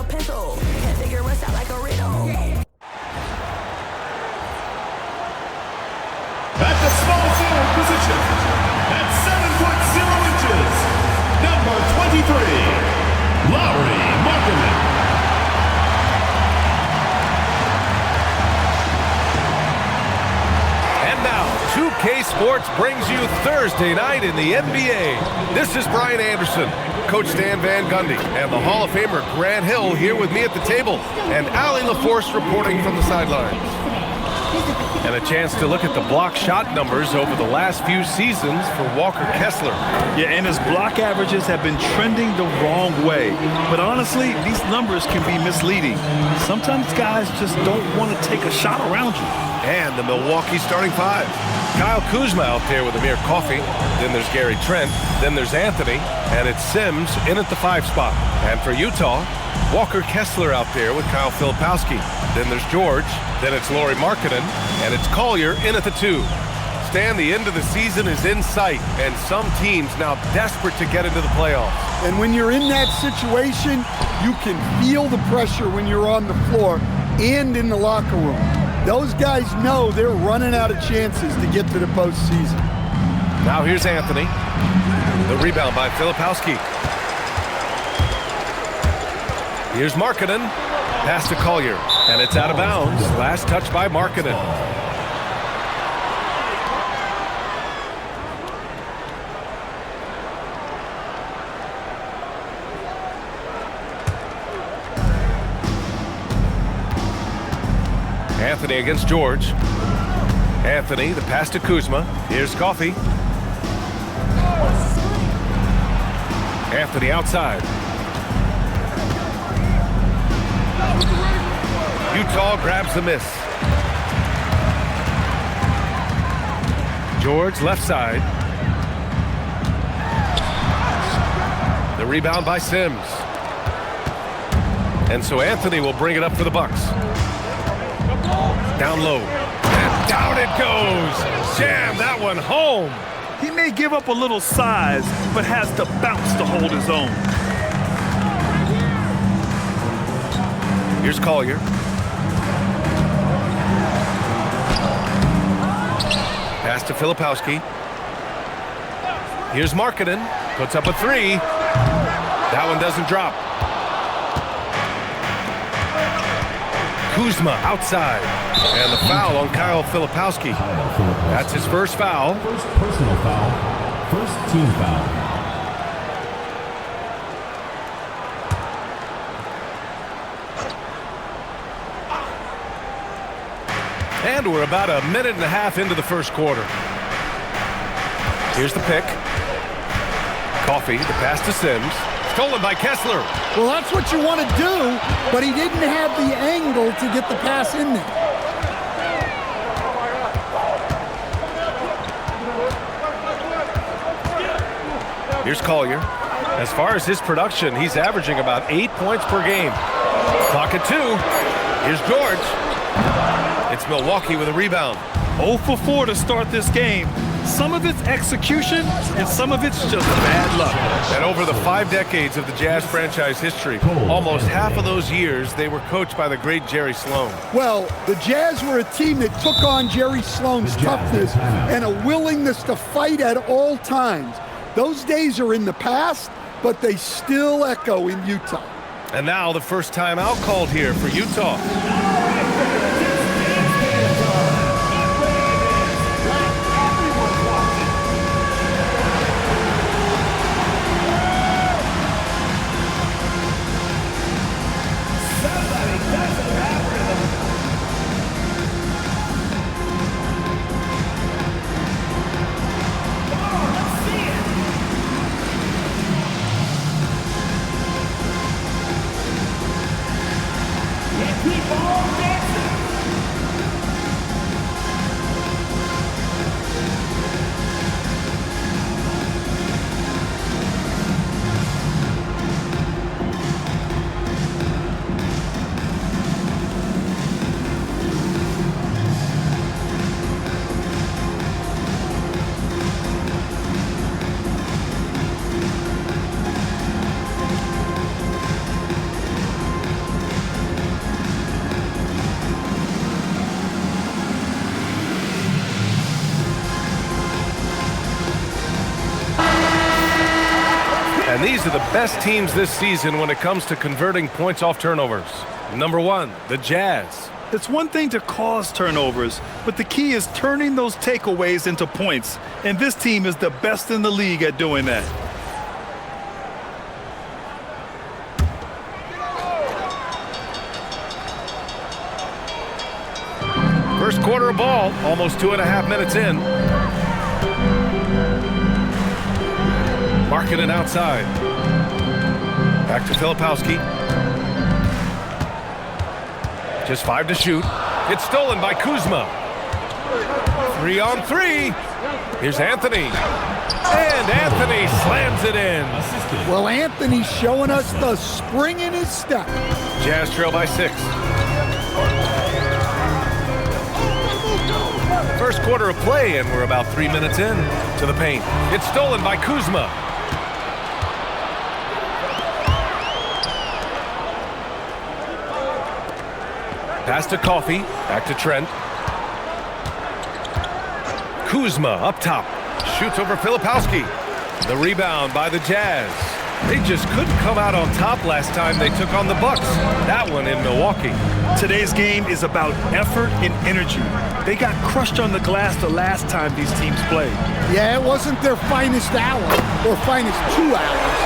pencil. Can't figure us out like a riddle. At the small forward position, at 7'0", number 23, Lauri Markkanen. And now, 2K Sports brings you Thursday night in the NBA. This is Brian Anderson, Coach Stan Van Gundy, and the Hall of Famer Grant Hill here with me at the table, and Allie LaForce reporting from the sidelines. And a chance to look at the block shot numbers over the last few seasons for Walker Kessler. Yeah, and his block averages have been trending the wrong way. But honestly, these numbers can be misleading. Sometimes guys just don't want to take a shot around you. And the Milwaukee starting five. Kyle Kuzma out there with Amir Coffey. Then there's Gary Trent. Then there's Anthony. And it's Sims in at the 5 spot. And for Utah, Walker Kessler out there with Kyle Filipowski. Then there's George. Then it's Lauri Markkanen. And it's Collier in at the 2. Stan, the end of the season is in sight. And some teams now desperate to get into the playoffs. And when you're in that situation, you can feel the pressure when you're on the floor and in the locker room. Those guys know they're running out of chances to get to the postseason. Now here's Anthony. The rebound by Filipowski. Here's Markkanen. Pass to Collier. And it's out of bounds. Last touch by Markkanen. Anthony against George. Anthony, the pass to Kuzma. Here's Coffey. Anthony outside. Utah grabs the miss. George left side. The rebound by Sims. And so Anthony will bring it up for the Bucks. Down low. And down it goes. Jam that one home. He may give up a little size, but has the bounce to hold his own. Here's Collier. Pass to Filipowski. Here's Markkanen. Puts up a 3. That one doesn't drop. Kuzma outside. And the foul on Kyle Filipowski. That's his first foul. First personal foul, first team foul. And we're about a minute and a half into the first quarter. Here's the pick. Coffey, the pass to Sims. Stolen by Kessler. Well, that's what you want to do, but he didn't have the angle to get the pass in there. Here's Collier. As far as his production, he's averaging about 8 points per game. Clock at 2. Here's George. It's Milwaukee with a rebound. 0 for 4 to start this game. Some of it's execution, and some of it's just bad luck. And over the 5 decades of the Jazz franchise history, almost half of those years, they were coached by the great Jerry Sloan. Well, the Jazz were a team that took on Jerry Sloan's toughness and a willingness to fight at all times. Those days are in the past, but they still echo in Utah. And now the first timeout called here for Utah. Keep on! These are the best teams this season when it comes to converting points off turnovers. Number 1, the Jazz. It's one thing to cause turnovers, but the key is turning those takeaways into points. And this team is the best in the league at doing that. First quarter of ball, almost 2.5 minutes in. Marking it outside. Back to Filipowski. Just 5 to shoot. It's stolen by Kuzma. 3 on 3. Here's Anthony. And Anthony slams it in. Well, Anthony's showing us the spring in his step. Jazz trail by 6. First quarter of play, and we're about 3 minutes in to the paint. It's stolen by Kuzma. Pass to Coffey, back to Trent. Kuzma up top, shoots over Filipowski. The rebound by the Jazz. They just couldn't come out on top last time they took on the Bucks. That one in Milwaukee. Today's game is about effort and energy. They got crushed on the glass the last time these teams played. Yeah, it wasn't their finest hour or finest 2 hours.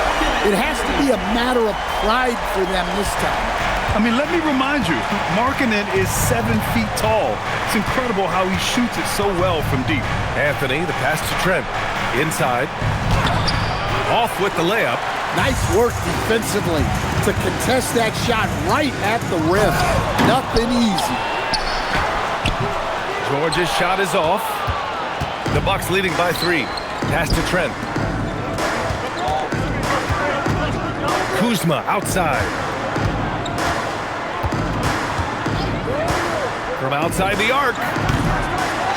It has to be a matter of pride for them this time. I mean, let me remind you, Markkanen is 7 feet tall. It's incredible how he shoots it so well from deep. Anthony, the pass to Trent. Inside. Off with the layup. Nice work defensively to contest that shot right at the rim. Nothing easy. George's shot is off. The Bucks leading by 3. Pass to Trent. Kuzma outside. From outside the arc.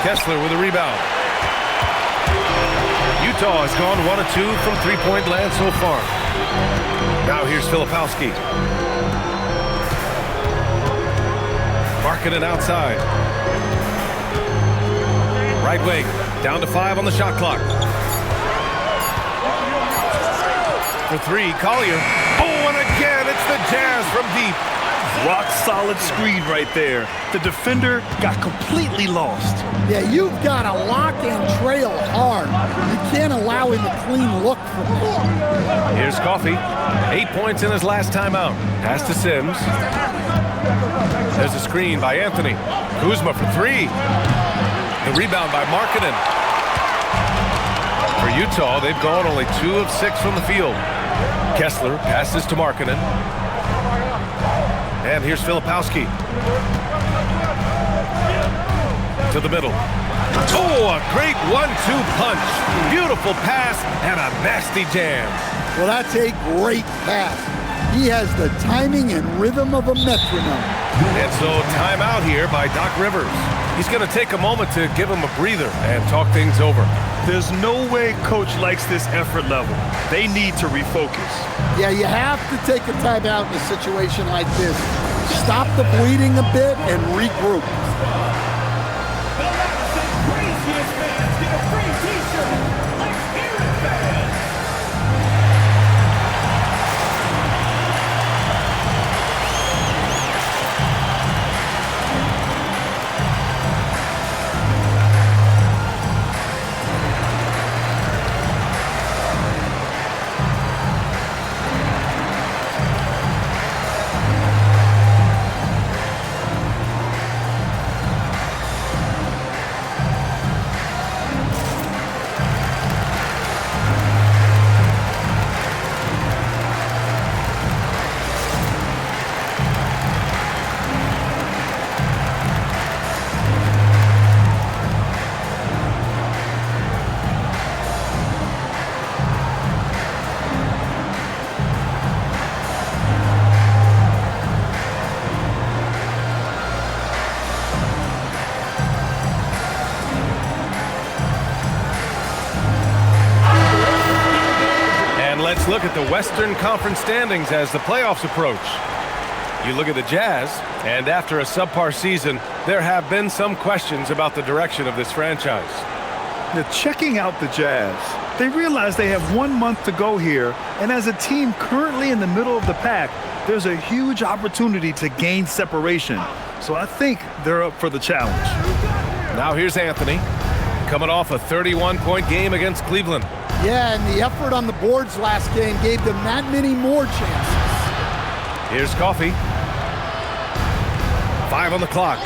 Kessler with a rebound. Utah has gone 1 of 2 from three-point land so far. Now here's Filipowski. Marking it outside. Right wing, down to 5 on the shot clock. For 3, Collier. Oh, and again, it's the Jazz from deep. Rock solid screen right there. The defender got completely lost. Yeah, you've got to lock and trail hard. You can't allow him a clean look from there. Here's Coffey. 8 points in his last time out. Pass to Sims. There's a screen by Anthony. Kuzma for 3. The rebound by Markkanen. For Utah, they've gone only 2 of 6 from the field. Kessler passes to Markkanen. And here's Filipowski. To the middle. Oh, a great 1-2 punch. Beautiful pass and a nasty jam. Well, that's a great pass. He has the timing and rhythm of a metronome. And so timeout here by Doc Rivers. He's going to take a moment to give him a breather and talk things over. There's no way coach likes this effort level. They need to refocus. Yeah, you have to take a timeout in a situation like this. Stop the bleeding a bit and regroup. Let's look at the Western Conference standings as the playoffs approach. You look at the Jazz, and after a subpar season, there have been some questions about the direction of this franchise. Now, checking out the Jazz, they realize they have 1 month to go here, and as a team currently in the middle of the pack, there's a huge opportunity to gain separation. So I think they're up for the challenge. Now here's Anthony, coming off a 31-point game against Cleveland. Yeah, and the effort on the boards last game gave them that many more chances. Here's Coffey. 5 on the clock.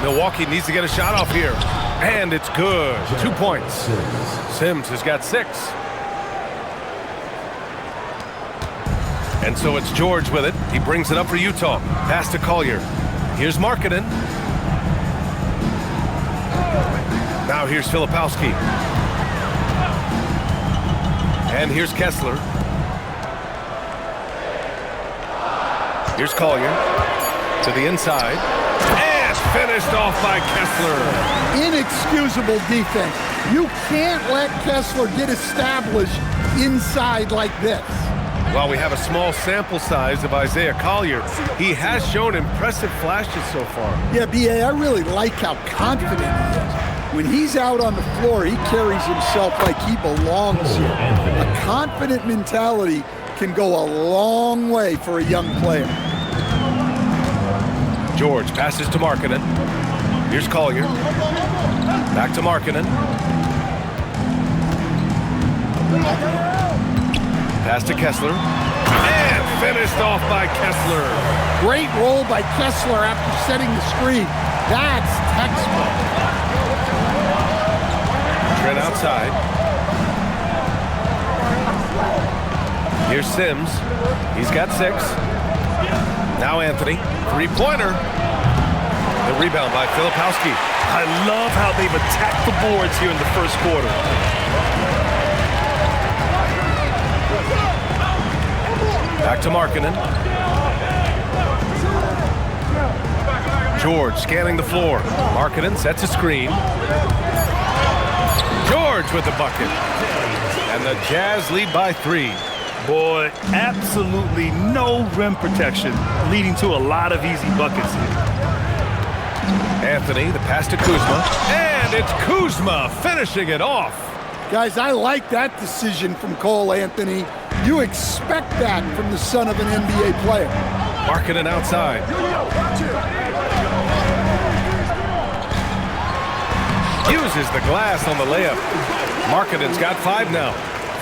Milwaukee needs to get a shot off here. And it's good. 2 points. Sims has got 6. And so it's George with it. He brings it up for Utah. Pass to Collier. Here's Markkanen. Now here's Filipowski. And here's Kessler. Here's Collier. To the inside. And finished off by Kessler. Inexcusable defense. You can't let Kessler get established inside like this. While we have a small sample size of Isaiah Collier, he has shown impressive flashes so far. Yeah, B.A., I really like how confident he is. When he's out on the floor, he carries himself like he belongs here. A confident mentality can go a long way for a young player. George passes to Markkanen. Here's Collier. Back to Markkanen. Pass to Kessler. And finished off by Kessler. Great roll by Kessler after setting the screen. That's textbook. Trent outside. Here's Sims. He's got 6. Now Anthony. 3-pointer. The rebound by Filipowski. I love how they've attacked the boards here in the first quarter. Back to Markkanen. George scanning the floor. Markkanen sets a screen. George with the bucket. And the Jazz lead by 3. Boy, absolutely no rim protection, leading to a lot of easy buckets here. Anthony, the pass to Kuzma. And it's Kuzma finishing it off. Guys, I like that decision from Cole Anthony. You expect that from the son of an NBA player. Markkanen outside. Uses the glass on the layup. Markkanen's got 5 now.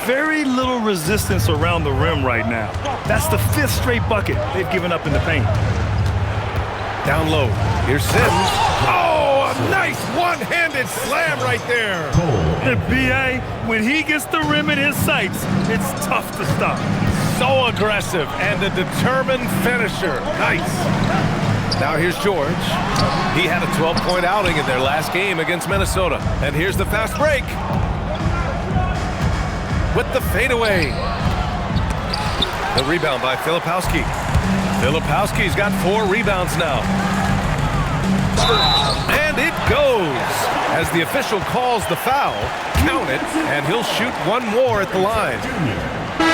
Very little resistance around the rim right now. That's the 5th straight bucket they've given up in the paint. Down low. Here's Sims. Oh, a nice one-handed slam right there. The BA, when he gets the rim in his sights, it's tough to stop. So aggressive and a determined finisher. Nice. Now here's George. He had a 12-point outing in their last game against Minnesota. And here's the fast break. With the fadeaway. The rebound by Filipowski. Filipowski's got 4 rebounds now. And it goes. As the official calls the foul, count it, and he'll shoot 1 more at the line.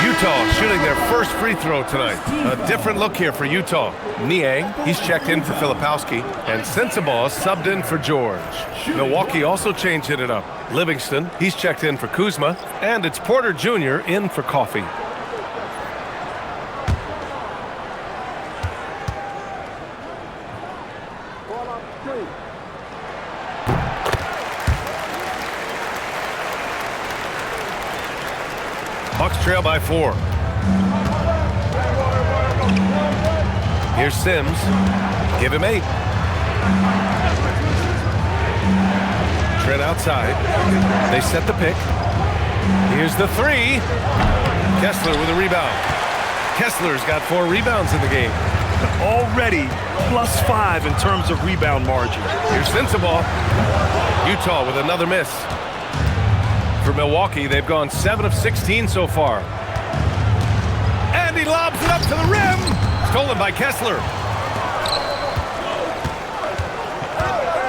Utah shooting their first free throw tonight. A different look here for Utah. Niang, he's checked in for Filipowski, and Sensabaugh subbed in for George. Milwaukee also changed it up. Livingston, he's checked in for Kuzma, and it's Porter Jr. in for Coffey. Bucks trail by 4. Here's Sims. Give him 8. Trent outside. They set the pick. Here's the 3. Kessler with a rebound. Kessler's got 4 rebounds in the game. Already +5 in terms of rebound margin. Here's Sensabaugh. Utah with another miss. For Milwaukee, they've gone 7 of 16 so far. And he lobs it up to the rim. Stolen by Kessler.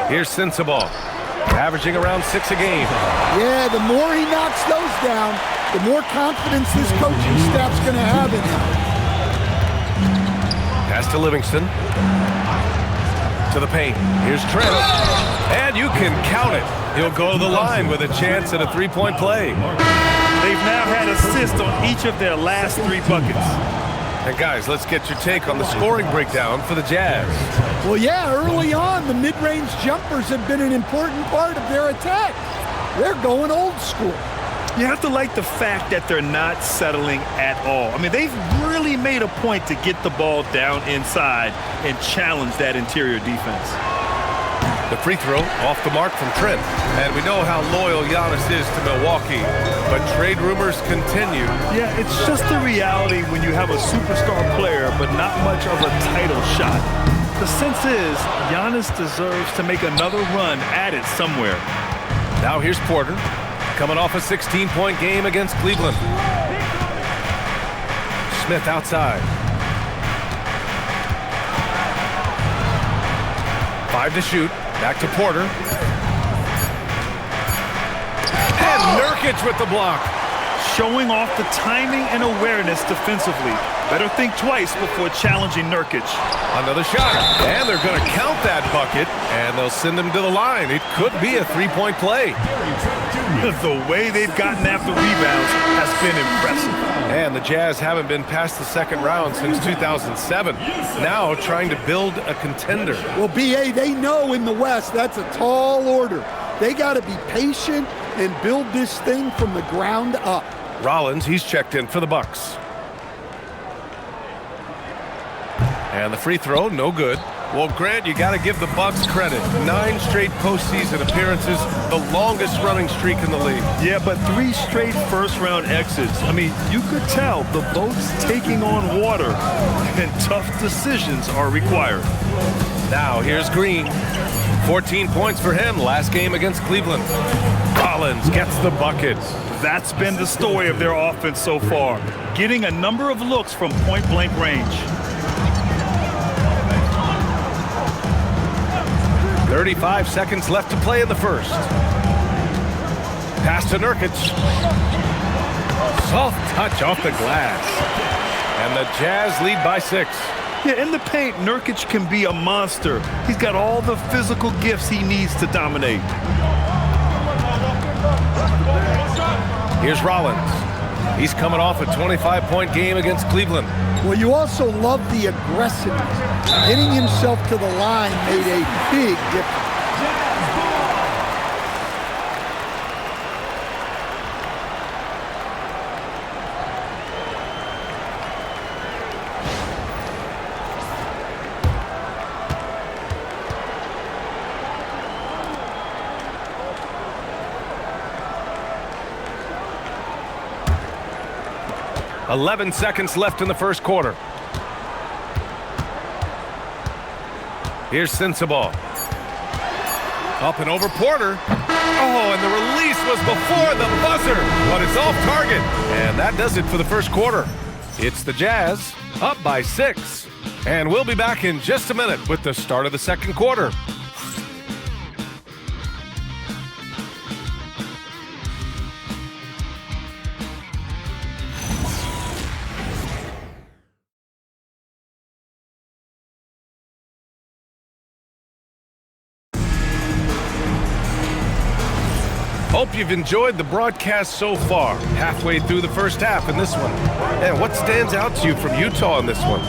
Here's Sensabaugh, averaging around 6 a game. Yeah, the more he knocks those down, the more confidence this coaching staff's going to have in him. Pass to Livingston. To the paint. Here's Trent. And you can count it. He'll go to the line with a chance at a three-point play. They've now had assists on each of their last 3 buckets. And guys, let's get your take on the scoring breakdown for the Jazz. Well, yeah, early on, the mid-range jumpers have been an important part of their attack. They're going old school. You have to like the fact that they're not settling at all. I mean, they've really made a point to get the ball down inside and challenge that interior defense. The free throw off the mark from Trent. And we know how loyal Giannis is to Milwaukee, but trade rumors continue. Yeah, it's just the reality when you have a superstar player but not much of a title shot. The sense is Giannis deserves to make another run at it somewhere. Now here's Porter, coming off a 16-point game against Cleveland. Smith outside. 5 to shoot. Back to Porter. And Nurkic with the block. Showing off the timing and awareness defensively. Better think twice before challenging Nurkic. Another shot. And they're going to count that bucket, and they'll send him to the line. It could be a three-point play. The way they've gotten after rebounds has been impressive. And the Jazz haven't been past the second round since 2007. Now trying to build a contender. Well, B.A., they know in the West that's a tall order. They got to be patient and build this thing from the ground up. Rollins, he's checked in for the Bucks. And the free throw, no good. Well, Grant, you got to give the Bucks credit. 9 straight postseason appearances, the longest running streak in the league. Yeah, but 3 straight first-round exits. I mean, you could tell the boat's taking on water, and tough decisions are required. Now, here's Green. 14 points for him last game against Cleveland. Rollins gets the bucket. That's been the story of their offense so far, getting a number of looks from point-blank range. 35 seconds left to play in the first. Pass to Nurkic. Soft touch off the glass. And the Jazz lead by 6. Yeah, in the paint, Nurkic can be a monster. He's got all the physical gifts he needs to dominate. Here's Rollins. He's coming off a 25-point game against Cleveland. Well, you also love the aggressiveness. Getting himself to the line made a big difference. Eleven seconds left in the first quarter. Here's Sensabaugh. Up and over Porter. Oh, and the release was before the buzzer, but it's off target. And that does it for the first quarter. It's the Jazz up by 6. And we'll be back in just a minute with the start of the second quarter. Hope you've enjoyed the broadcast so far. Halfway through the first half in this one. And what stands out to you from Utah in this one?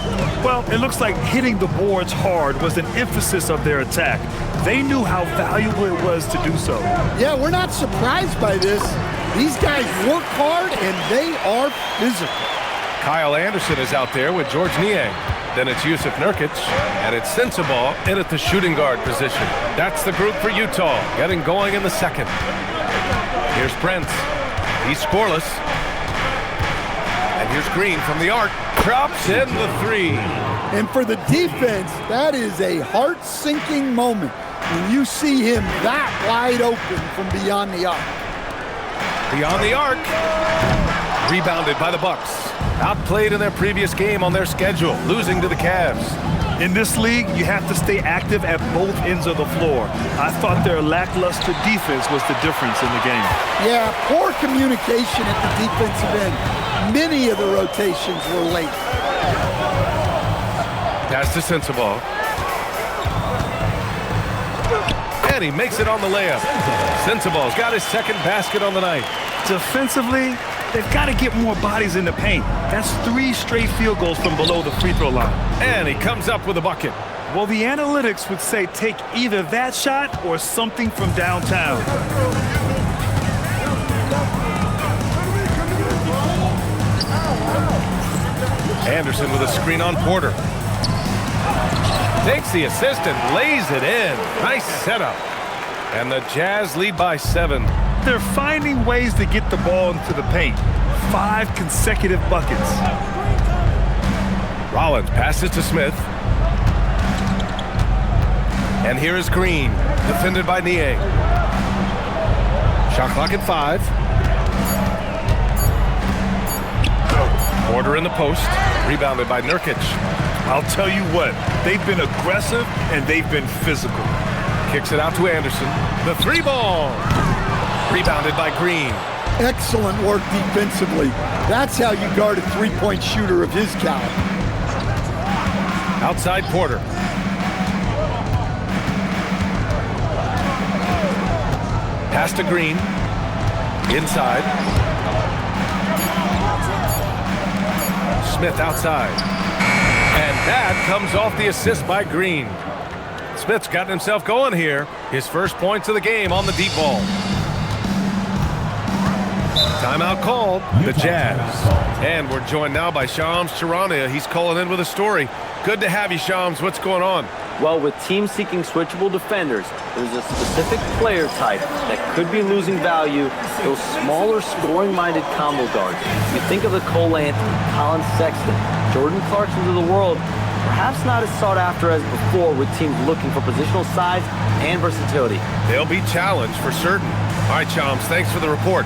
Well, it looks like hitting the boards hard was an emphasis of their attack. They knew how valuable it was to do so. Yeah, we're not surprised by this. These guys work hard and they are physical. Kyle Anderson is out there with George Niang. Then it's Yusuf Nurkic, and it's Sensabaugh in at the shooting guard position. That's the group for Utah, getting going in the second. Here's Prince. He's scoreless. And here's Green from the arc. Drops in the 3. And for the defense, that is a heart-sinking moment when you see him that wide open from beyond the arc. Beyond the arc. Rebounded by the Bucks. Outplayed in their previous game on their schedule, losing to the Cavs. In this league, you have to stay active at both ends of the floor. I thought their lackluster defense was the difference in the game. Yeah, poor communication at the defensive end. Many of the rotations were late. Pass to Sensabaugh. And he makes it on the layup. Sensabaugh's got his second basket on the night. Defensively, they've got to get more bodies in the paint. That's 3 straight field goals from below the free throw line. And he comes up with a bucket. Well, the analytics would say take either that shot or something from downtown. Anderson with a screen on Porter. Takes the assist and lays it in. Nice setup. And the Jazz lead by 7. They're finding ways to get the ball into the paint. 5 consecutive buckets. Rollins passes to Smith. And here is Green, defended by Nie. Shot clock at 5. Porter in the post, rebounded by Nurkic. I'll tell you what, they've been aggressive and they've been physical. Kicks it out to Anderson. The 3-ball. Rebounded by Green. Excellent work defensively. That's how you guard a three-point shooter of his caliber. Outside Porter. Pass to Green. Inside. Smith outside. And that comes off the assist by Green. Smith's gotten himself going here. His first points of the game on the deep ball. Timeout called, the Jazz. And we're joined now by Shams Charania. He's calling in with a story. Good to have you, Shams. What's going on? Well, with teams seeking switchable defenders, there's a specific player type that could be losing value, those smaller scoring-minded combo guards. You think of the Cole Anthony, Colin Sexton, Jordan Clarksons of the world, perhaps not as sought after as before with teams looking for positional size and versatility. They'll be challenged for certain. All right, Shams, thanks for the report.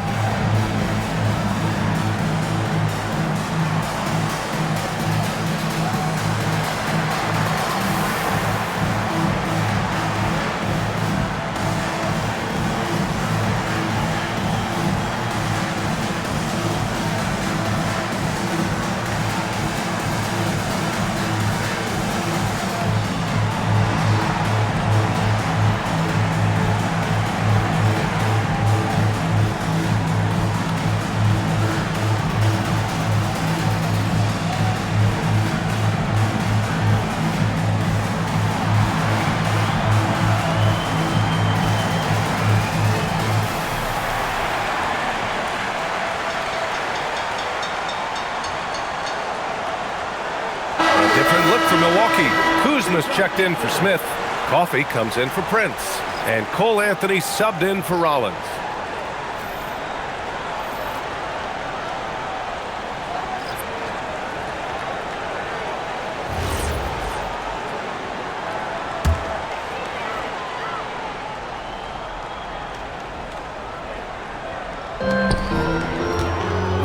Different look for Milwaukee. Kuzma's checked in for Smith. Coffey comes in for Prince. And Cole Anthony subbed in for Rollins.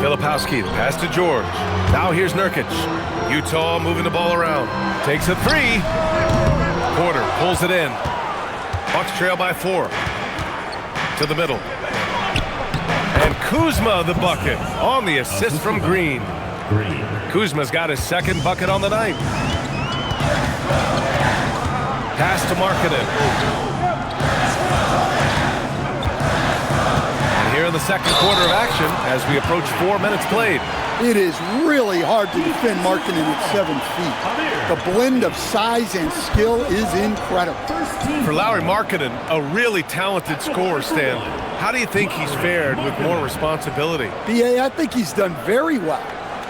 Filipowski, the pass to George. Now here's Nurkic. Utah moving the ball around. Takes a 3. Porter pulls it in. Bucks trail by 4. To the middle. And Kuzma the bucket on the assist from Green. Kuzma's got his second bucket on the night. Pass to Markkanen. Here in the second quarter of action as we approach 4 minutes played. It is really hard to defend Markkanen at 7 feet. The blend of size and skill is incredible. For Lauri Markkanen, a really talented scorer, Stan. How do you think he's fared with more responsibility? B.A., I think he's done very well.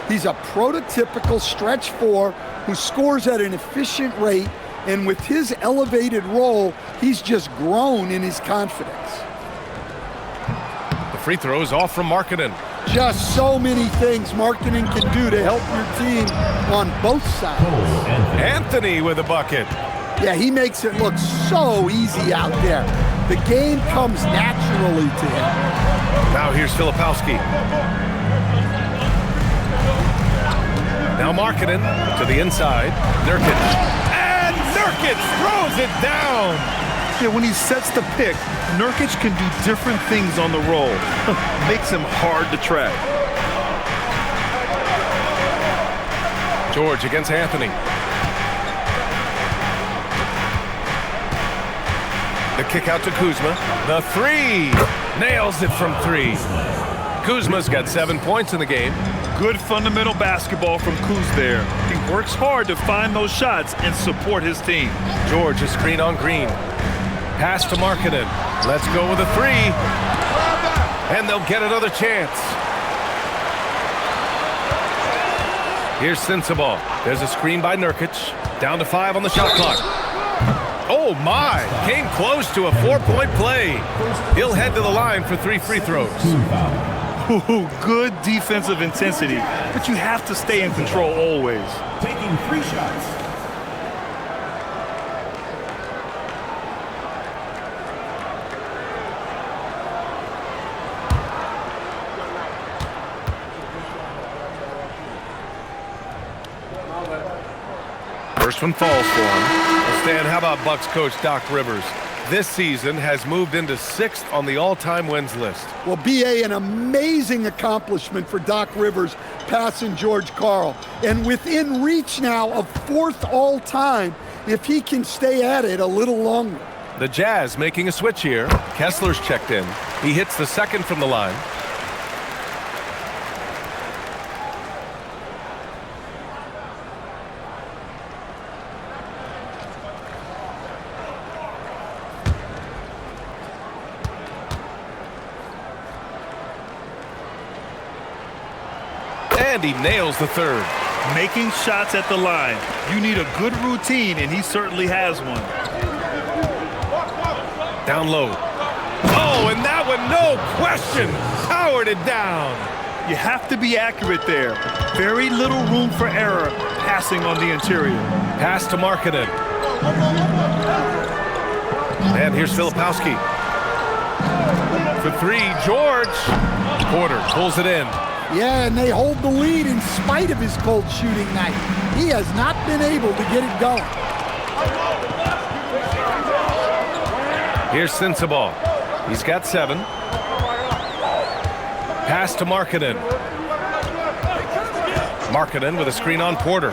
He's a prototypical stretch 4 who scores at an efficient rate, and with his elevated role, he's just grown in his confidence. Free throws off from Markkanen. Just so many things Markkanen can do to help your team on both sides. Anthony with a bucket. Yeah, he makes it look so easy out there. The game comes naturally to him. Now here's Filipowski. Now Markkanen to the inside. Nurkic. And Nurkic throws it down. Yeah, when he sets the pick, Nurkic can do different things on the roll. Makes him hard to track. George against Anthony. The kick out to Kuzma. The three. Nails it from three. Kuzma's got 7 points in the game. Good fundamental basketball from Kuz there. He works hard to find those shots and support his team. George, a screen on Green. Pass to Markkanen. Let's go with a three. And they'll get another chance. Here's Sensabaugh. There's a screen by Nurkic. Down to 5 on the shot clock. Oh my! Came close to a 4-point play. He'll head to the line for 3 free throws. Ooh, good defensive intensity, but you have to stay in control always. Taking 3 shots. First one falls for him. Stan, how about Bucks coach Doc Rivers? This season has moved into 6th on the all-time wins list. Well, B.A., an amazing accomplishment for Doc Rivers passing George Karl. And within reach now of 4th all-time if he can stay at it a little longer. The Jazz making a switch here. Kessler's checked in. He hits the second from the line. And he nails the third. Making shots at the line. You need a good routine, and he certainly has one. Down low. Oh, and that one, no question, powered it down. You have to be accurate there. Very little room for error passing on the interior. Pass to Markkanen. And here's Filipowski. For 3, George. Porter pulls it in. Yeah, and they hold the lead in spite of his cold shooting night. He has not been able to get it going. Here's Sensabaugh. He's got 7. Pass to Markkanen. Markkanen with a screen on Porter.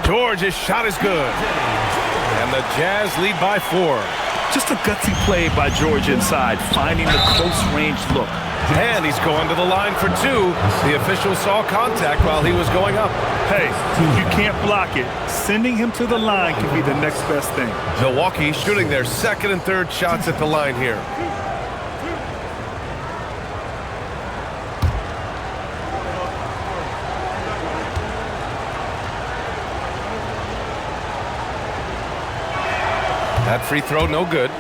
George's shot is good. And the Jazz lead by 4. Just a gutsy play by George inside, finding the close-range look. And he's going to the line for 2. The official saw contact while he was going up. Hey, you can't block it. Sending him to the line can be the next best thing. Milwaukee shooting their 2nd and 3rd shots at the line here. That free throw, no good.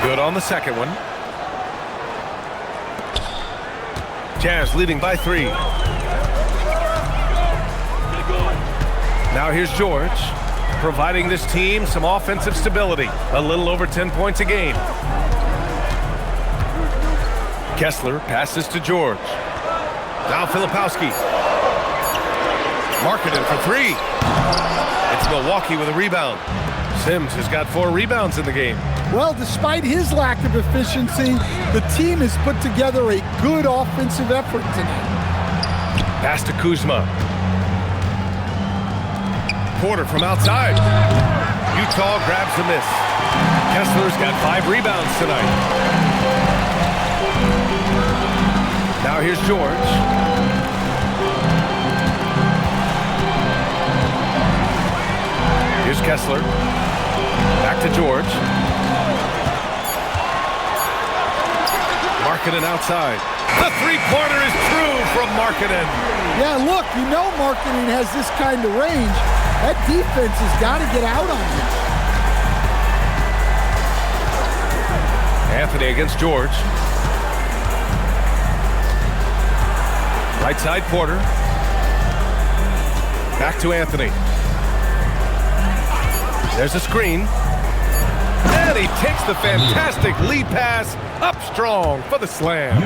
Good on the second one. Jazz leading by 3. Now here's George, providing this team some offensive stability. A little over 10 points a game. Kessler passes to George. Now Filipowski. Markkanen for 3. It's Milwaukee with a rebound. Sims has got 4 rebounds in the game. Well, despite his lack of efficiency, the team has put together a good offensive effort tonight. Pass to Kuzma. Porter from outside. Utah grabs the miss. Kessler's got 5 rebounds tonight. Now here's George. Here's Kessler. Back to George. Markkanen outside. The three-pointer is true from Markkanen. Yeah, look, you know Markkanen has this kind of range. That defense has got to get out on him. Anthony against George. Right side Porter. Back to Anthony. There's a screen. And he takes the fantastic lead pass up strong for the slam.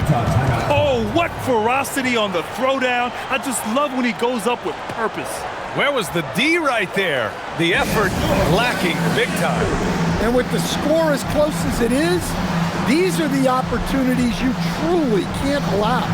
Oh, what ferocity on the throwdown. I just love when he goes up with purpose. Where was the D right there? The effort lacking big time. And with the score as close as it is, these are the opportunities you truly can't allow.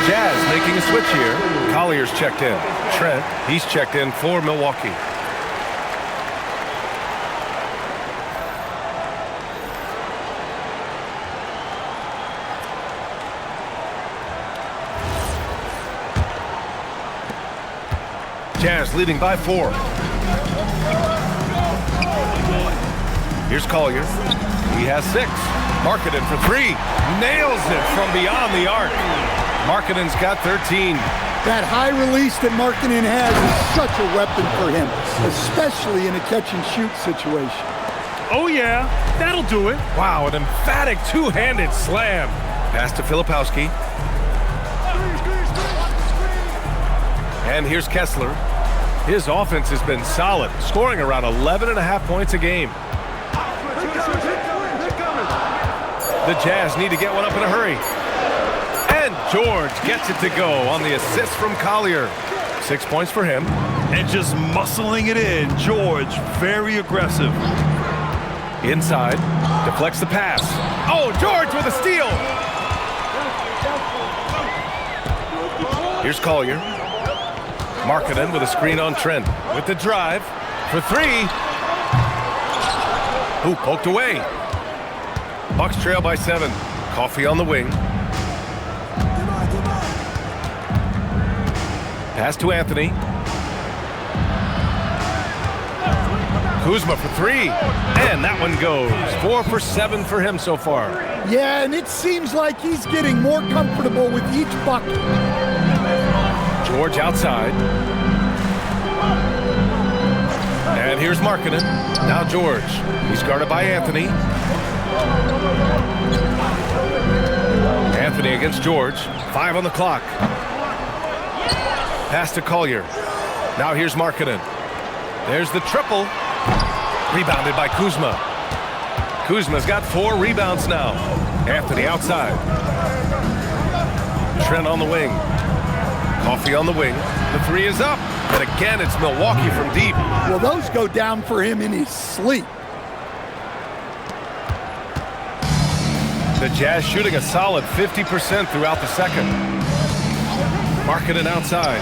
Jazz making a switch here. Collier's checked in. Trent, he's checked in for Milwaukee. Jazz leading by 4. Here's Collier. He has 6. Markkanen for 3. Nails it from beyond the arc. Markkanen's got 13. That high release that Markkanen has is such a weapon for him, especially in a catch-and-shoot situation. Oh, yeah, that'll do it. Wow, an emphatic two-handed slam. Pass to Filipowski. And here's Kessler. His offense has been solid, scoring around 11.5 points a game. The Jazz need to get one up in a hurry. And George gets it to go on the assist from Collier. 6 points for him. And just muscling it in. George, very aggressive. Inside, deflects the pass. Oh, George with a steal. Here's Collier. Markkanen with a screen on Trent. With the drive for 3. Who poked away. Bucks trail by 7. Coffee on the wing. Pass to Anthony. Kuzma for 3. And that one goes. 4 for 7 for him so far. Yeah, and it seems like he's getting more comfortable with each bucket. George outside. And here's Markkanen. Now George. He's guarded by Anthony. Anthony against George. 5 on the clock. Pass to Collier. Now here's Markkanen. There's the triple. Rebounded by Kuzma. Kuzma's got 4 rebounds now. Anthony outside. Trent on the wing. Coffee on the wing. The 3 is up. And again, it's Milwaukee from deep. Well, those go down for him in his sleep. The Jazz shooting a solid 50% throughout the second. Markkanen outside.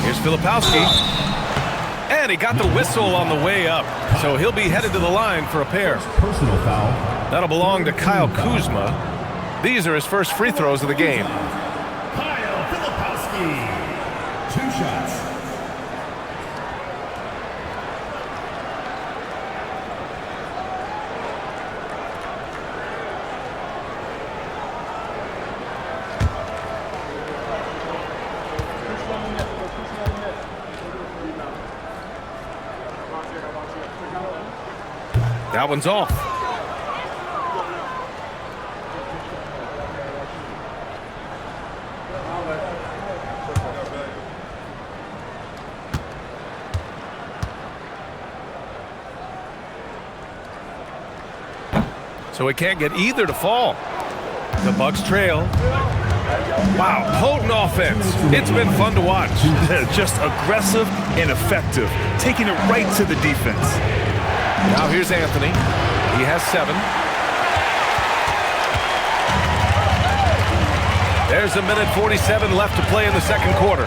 Here's Filipowski. And he got the whistle on the way up. So he'll be headed to the line for a pair. Personal foul. That'll belong to Kyle Kuzma. These are his first free throws of the game. Kyle Filipowski. 2 shots. That one's off. So he can't get either to fall. The Bucks trail. Wow, potent offense. It's been fun to watch. Just aggressive and effective, taking it right to the defense. Now here's Anthony. He has 7. There's a minute 47 left to play in the second quarter.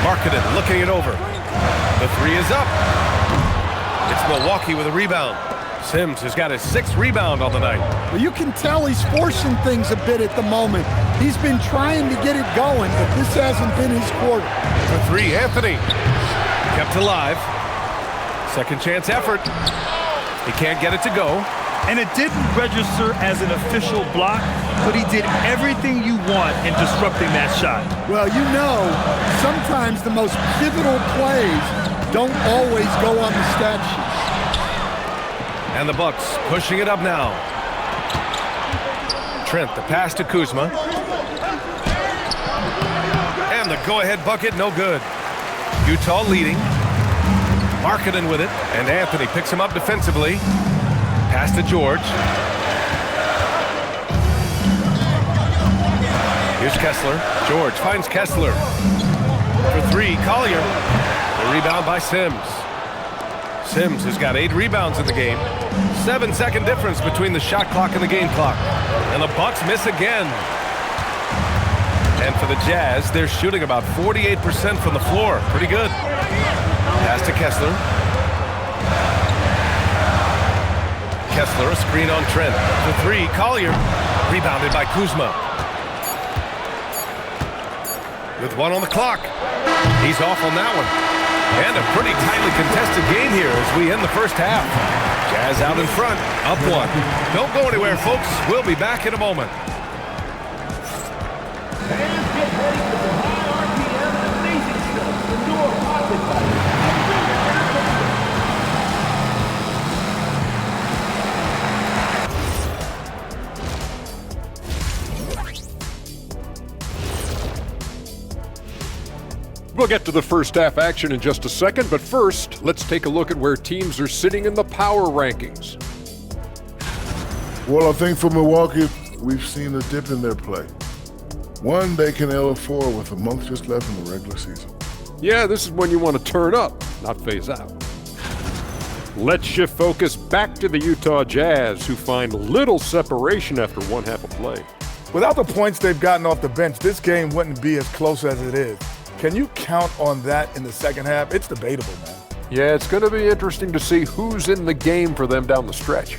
Markkanen looking it over. The three is up. It's Milwaukee with a rebound. Sims has got his 6th rebound on the night. Well, you can tell he's forcing things a bit at the moment. He's been trying to get it going, but this hasn't been his quarter. For three, Anthony. Kept alive. Second chance effort. He can't get it to go. And it didn't register as an official block, but he did everything you want in disrupting that shot. Well, you know, sometimes the most pivotal plays don't always go on the stat sheet. And the Bucks pushing it up now. Trent, the pass to Kuzma. And the go-ahead bucket, no good. Utah leading. Markkanen with it, and Anthony picks him up defensively. Pass to George. Here's Kessler. George finds Kessler. For three, Collier. The rebound by Sims. Sims has got 8 rebounds in the game. 7-second difference between the shot clock and the game clock. And the Bucks miss again. And for the Jazz, they're shooting about 48% from the floor. Pretty good. Pass to Kessler. Kessler, a screen on Trent. For three, Collier. Rebounded by Kuzma. With 1 on the clock. He's off on that one. And a pretty tightly contested game here as we end the first half. Jazz out in front, up 1. Don't go anywhere, folks. We'll be back in a moment. Fans get ready for some high RPM and amazing stuff. The new Pocket. We'll get to the first half action in just a second, but first, let's take a look at where teams are sitting in the power rankings. Well, I think for Milwaukee, we've seen a dip in their play. One, they can L4 with a month just left in the regular season. Yeah, this is when you want to turn up, not phase out. Let's shift focus back to the Utah Jazz, who find little separation after one half of play. Without the points they've gotten off the bench, this game wouldn't be as close as it is. Can you count on that in the second half? It's debatable, man. Yeah, it's going to be interesting to see who's in the game for them down the stretch.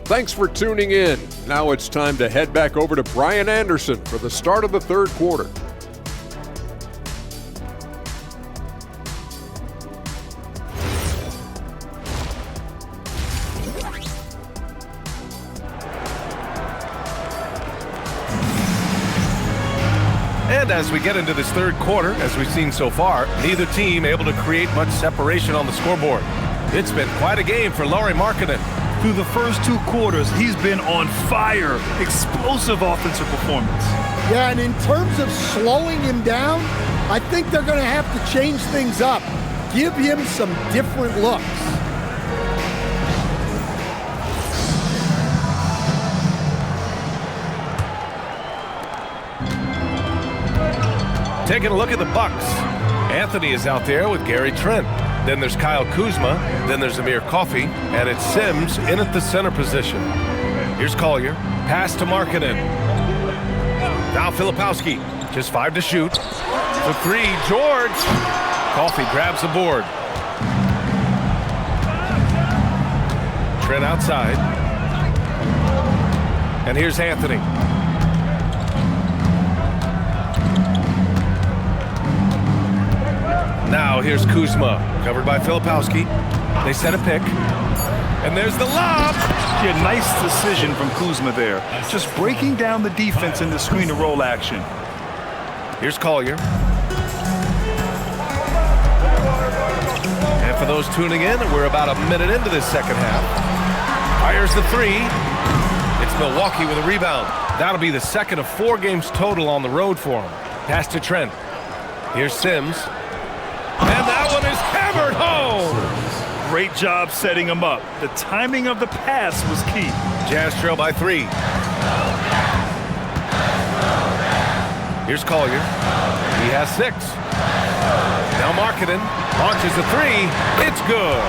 Thanks for tuning in. Now it's time to head back over to Brian Anderson for the start of the third quarter. And as we get into this third quarter, as we've seen so far, neither team able to create much separation on the scoreboard. It's been quite a game for Lauri Markkanen. Through the first 2 quarters, he's been on fire. Explosive offensive performance. Yeah, and in terms of slowing him down, I think they're going to have to change things up. Give him some different looks. Taking a look at the Bucks. Anthony is out there with Gary Trent. Then there's Kyle Kuzma. Then there's Amir Coffey. And it's Sims in at the center position. Here's Collier. Pass to Markkanen. Now Filipowski. Just 5 to shoot. For 3, George. Coffey grabs the board. Trent outside. And here's Anthony. Now here's Kuzma, covered by Filipowski. They set a pick. And there's the lob. Yeah, nice decision from Kuzma there. Just breaking down the defense in the screen and roll action. Here's Collier. And for those tuning in, we're about a minute into this second half. Fires the 3. It's Milwaukee with a rebound. That'll be the second of 4 games total on the road for him. Pass to Trent. Here's Sims. And that one is hammered home. Great job setting him up. The timing of the pass was key. Jazz trail by 3. Here's Collier. He has 6. Now Markkanen launches a 3. It's good.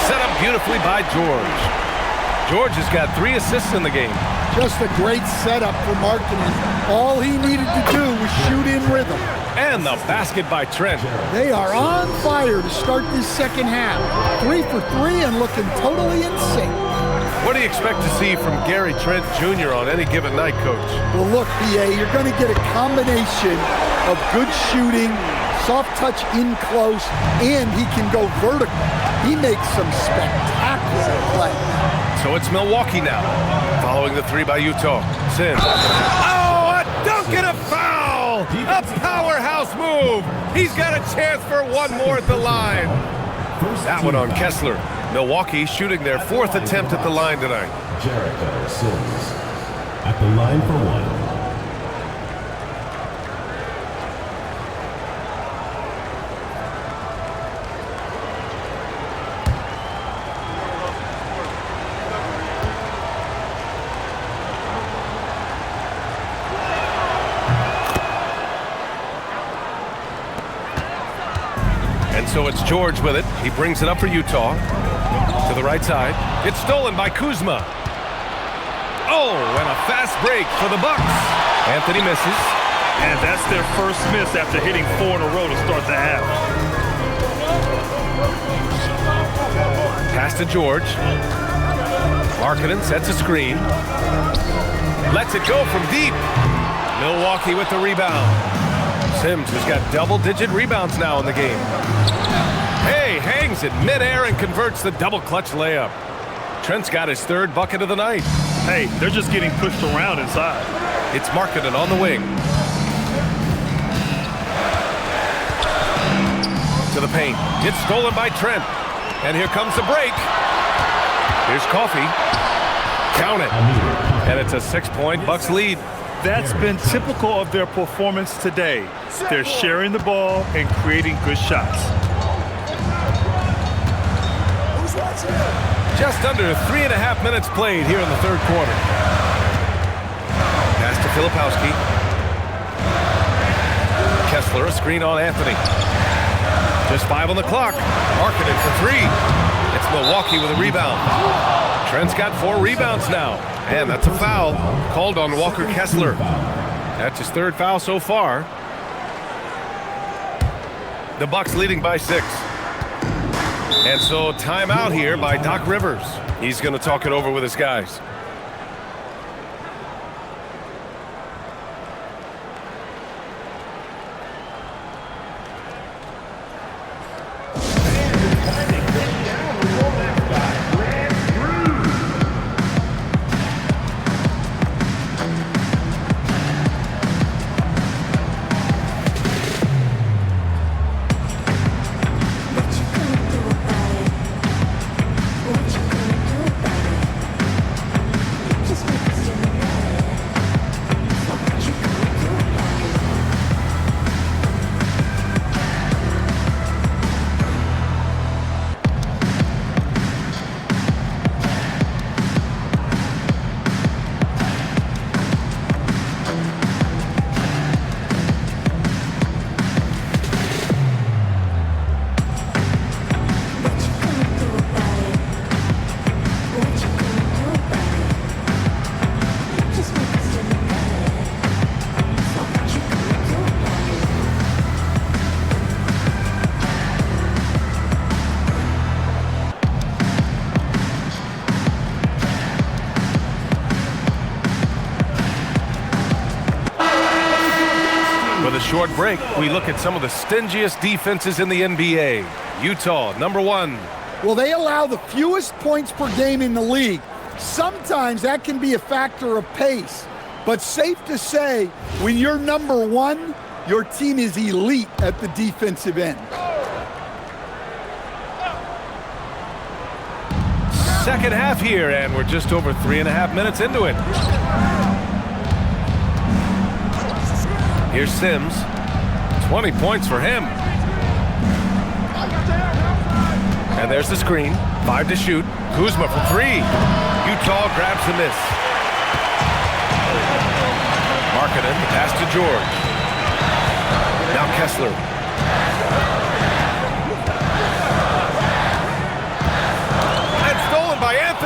Set up beautifully by George. George has got 3 assists in the game. Just a great setup for Markkanen. All he needed to do was shoot in rhythm. And the basket by Trent. They are on fire to start this second half. 3 for 3 and looking totally in sync. What do you expect to see from Gary Trent Jr. on any given night, Coach? Well, look, PA, you're going to get a combination of good shooting, soft touch in close, and he can go vertical. He makes some spectacular plays. So it's Milwaukee now, following the 3 by Utah. Sims. Oh, a dunk and a foul! A powerhouse move! He's got a chance for one more at the line. That one on Kessler. Milwaukee shooting their 4th attempt at the line tonight. Jericho Sims at the line for 1. So it's George with it. He brings it up for Utah. To the right side. It's stolen by Kuzma. Oh, and a fast break for the Bucks. Anthony misses. And that's their first miss after hitting 4 in a row to start the half. Pass to George. Markkanen sets a screen. Lets it go from deep. Milwaukee with the rebound. Sims has got double-digit rebounds now in the game. Hey, hangs it midair and converts the double clutch layup. Trent's got his 3rd bucket of the night. Hey, they're just getting pushed around inside. It's Markkanen on the wing. To the paint. It's stolen by Trent. And here comes the break. Here's Coffey. Count it. And it's a 6-point Bucks lead. That's been typical of their performance today. They're sharing the ball and creating good shots. Just under 3.5 minutes played here in the 3rd quarter. Pass to Filipowski. Kessler, a screen on Anthony. Just 5 on the clock. Markkanen for 3. It's Milwaukee with a rebound. Trent's got 4 rebounds now. And that's a foul called on Walker Kessler. That's his 3rd foul so far. The Bucks leading by 6. And so timeout here by Doc Rivers. He's going to talk it over with his guys. Short break, we look at some of the stingiest defenses in the NBA. Utah, number 1. Well, they allow the fewest points per game in the league. Sometimes that can be a factor of pace. But safe to say, when you're number 1, your team is elite at the defensive end. Second half here, and we're just over 3.5 minutes into it. Here's Sims. 20 points for him. And there's the screen. 5 to shoot. Kuzma for 3. Utah grabs the miss. Markkanen, the pass to George. Now Kessler.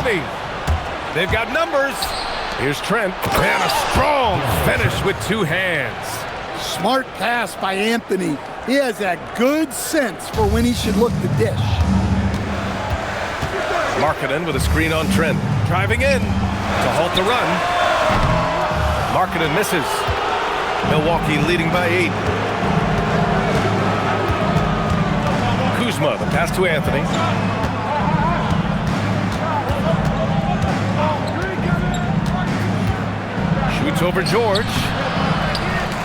Anthony. They've got numbers. Here's Trent. And a strong finish with 2 hands. Smart pass by Anthony. He has that good sense for when he should look to dish. Markkanen with a screen on Trent. Driving in to halt the run. Markkanen misses. Milwaukee leading by 8. Kuzma, the pass to Anthony. Shoots over George.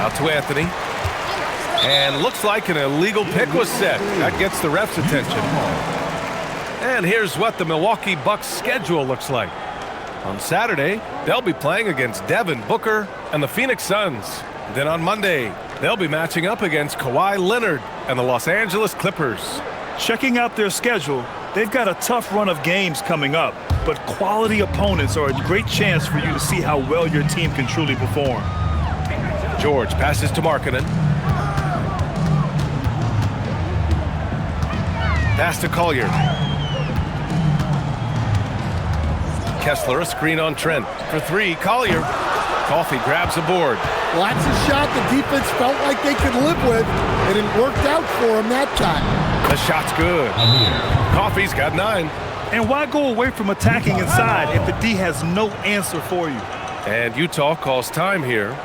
Out to Anthony. And looks like an illegal pick was set. That gets the ref's attention. And here's what the Milwaukee Bucks schedule looks like. On Saturday, they'll be playing against Devin Booker and the Phoenix Suns. Then on Monday, they'll be matching up against Kawhi Leonard and the Los Angeles Clippers. Checking out their schedule, they've got a tough run of games coming up, but quality opponents are a great chance for you to see how well your team can truly perform. George passes to Markkanen. Pass to Collier. Kessler, a screen on Trent. For 3, Collier. Coffey grabs the board. Well, that's a shot the defense felt like they could live with, and it worked out for him that time. The shot's good. Coffey's got 9. And why go away from attacking inside if the D has no answer for you? And Utah calls time here.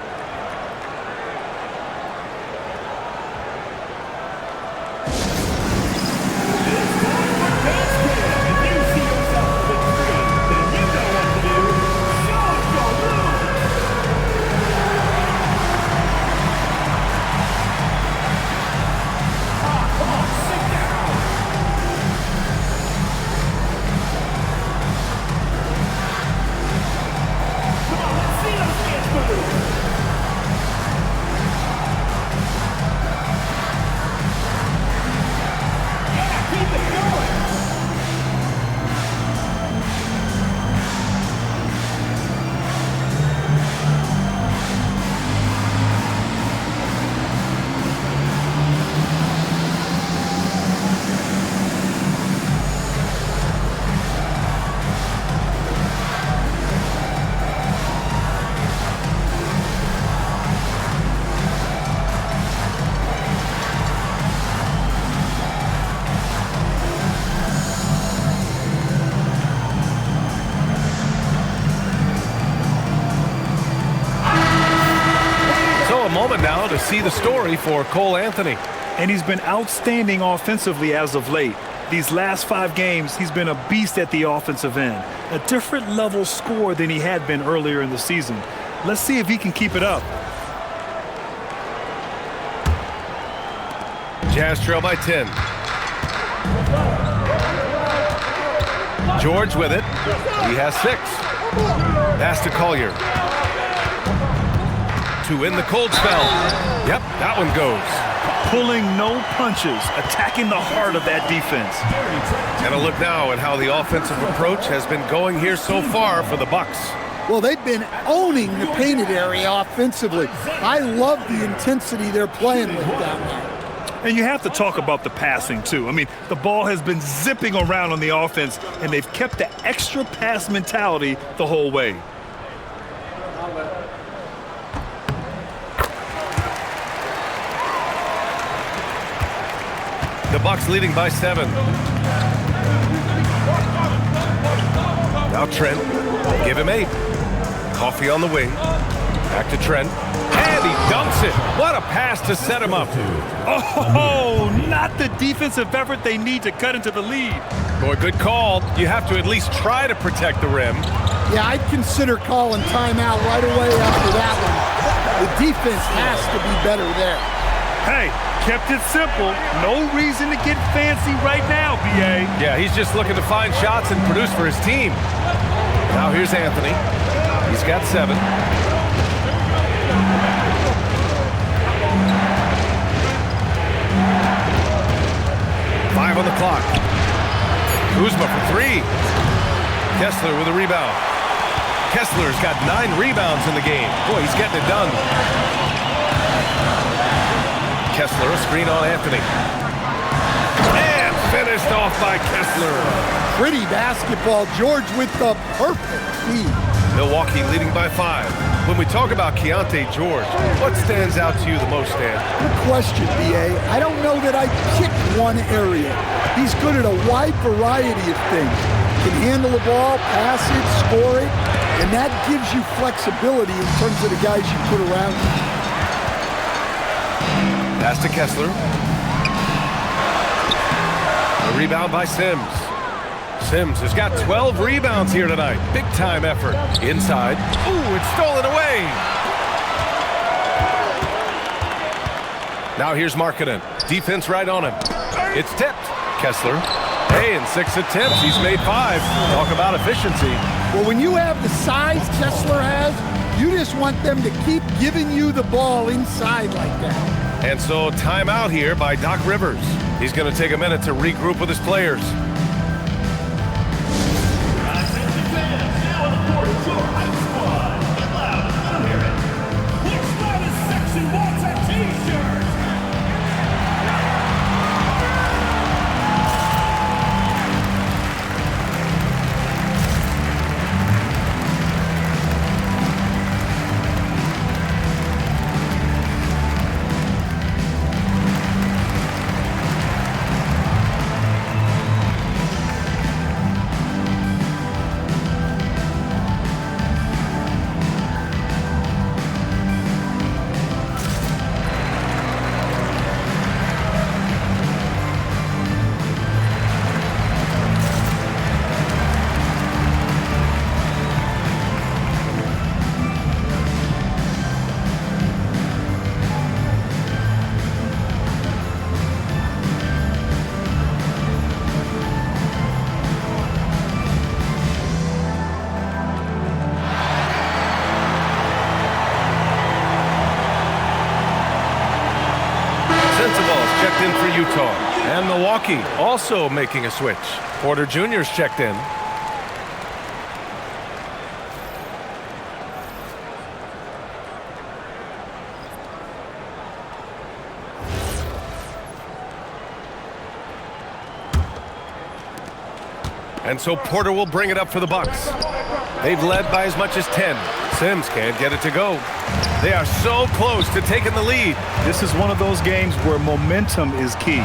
Now to see the story for Cole Anthony. And he's been outstanding offensively as of late. These last 5 games, he's been a beast at the offensive end. A different level score than he had been earlier in the season. Let's see if he can keep it up. Jazz trail by 10. George with it. He has 6. Pass to Collier. To win the cold spell. Yep, that one goes. Pulling no punches, attacking the heart of that defense. And a look now at how the offensive approach has been going here so far for the Bucks. Well, they've been owning the painted area offensively. I love the intensity they're playing with down there. And you have to talk about the passing, too. I mean, the ball has been zipping around on the offense, and they've kept the extra pass mentality the whole way. The Bucks leading by 7. Now Trent. Give him 8. Coffey on the wing. Back to Trent. And he dunks it. What a pass to set him up. Oh, not the defensive effort they need to cut into the lead. Boy, good call. You have to at least try to protect the rim. Yeah, I'd consider calling timeout right away after that one. The defense has to be better there. Hey, kept it simple. No reason to get fancy right now, B.A. Yeah, he's just looking to find shots and produce for his team. Now here's Anthony. He's got 7. 5 on the clock. Kuzma for 3. Kessler with a rebound. Kessler's got 9 rebounds in the game. Boy, he's getting it done. Kessler, a screen on Anthony. And finished off by Kessler. Pretty basketball. George with the perfect feed. Milwaukee leading by 5. When we talk about Keontae George, what stands out to you the most, Dan? Good question, B.A. I don't know that I pick one area. He's good at a wide variety of things. Can handle the ball, pass it, score it, and that gives you flexibility in terms of the guys you put around you. Pass to Kessler. A rebound by Sims. Sims has got 12 rebounds here tonight. Big-time effort. Inside. Ooh, it's stolen away. Now here's Markkanen. Defense right on him. It's tipped. Kessler. Hey, in 6 attempts, he's made 5. Talk about efficiency. Well, when you have the size Kessler has, you just want them to keep giving you the ball inside like that. And so timeout here by Doc Rivers. He's going to take a minute to regroup with his players. Checked in for Utah. And Milwaukee also making a switch. Porter Jr.'s checked in. And so Porter will bring it up for the Bucks. They've led by as much as 10. Sims can't get it to go. They are so close to taking the lead. This is one of those games where momentum is key.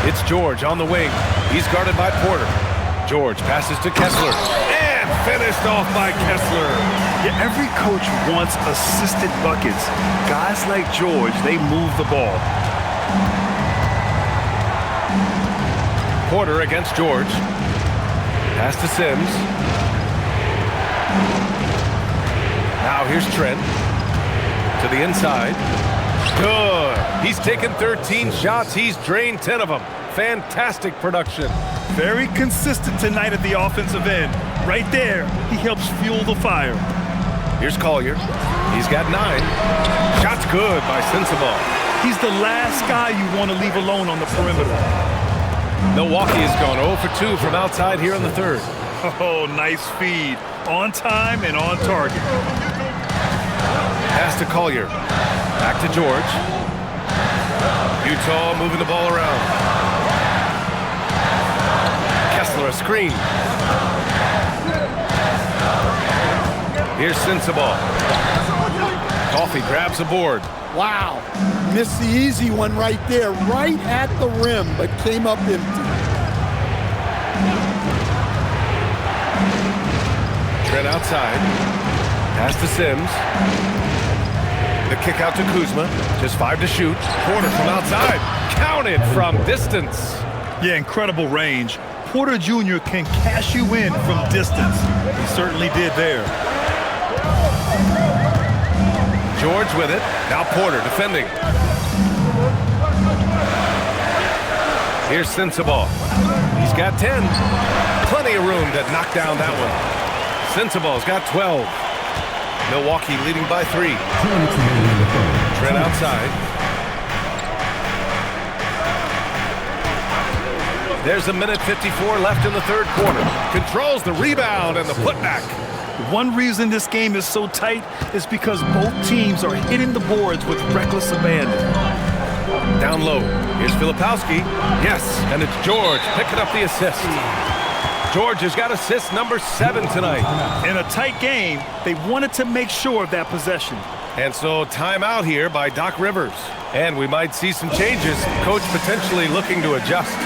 It's George on the wing. He's guarded by Porter. George passes to Kessler. And finished off by Kessler. Yeah, every coach wants assisted buckets. Guys like George, they move the ball. Porter against George. Pass to Sims. Now here's Trent. To the inside. Good. He's taken 13 shots. He's drained 10 of them. Fantastic production. Very consistent tonight at the offensive end. Right there, he helps fuel the fire. Here's Collier. He's got 9. Shot's good by Sensabaugh. He's the last guy you want to leave alone on the perimeter. Milwaukee has gone 0 for 2 from outside here in the third. Oh, nice feed. On time and on target. Pass to Collier. Back to George. Utah moving the ball around. Kessler a screen. Here's Sensabaugh. Coffee grabs a board. Wow. Missed the easy one right there, right at the rim, but came up empty. Trent outside. Pass to Sims. The kick out to Kuzma. Just 5 to shoot. Porter from outside. Counted from distance. Yeah, incredible range. Porter Jr. can cash you in from distance. He certainly did there. George with it. Now Porter defending. Here's Sensabaugh. He's got 10. Plenty of room to knock down that one. Sensabaugh's got 12. Milwaukee leading by 3. Trent outside. There's 1:54 left in the third quarter. Controls the rebound and the putback. One reason this game is so tight is because both teams are hitting the boards with reckless abandon. Down low. Here's Filipowski. Yes, and it's George picking up the assist. George has got assist number 7 tonight. In a tight game, they wanted to make sure of that possession. And so timeout here by Doc Rivers. And we might see some changes. Coach potentially looking to adjust.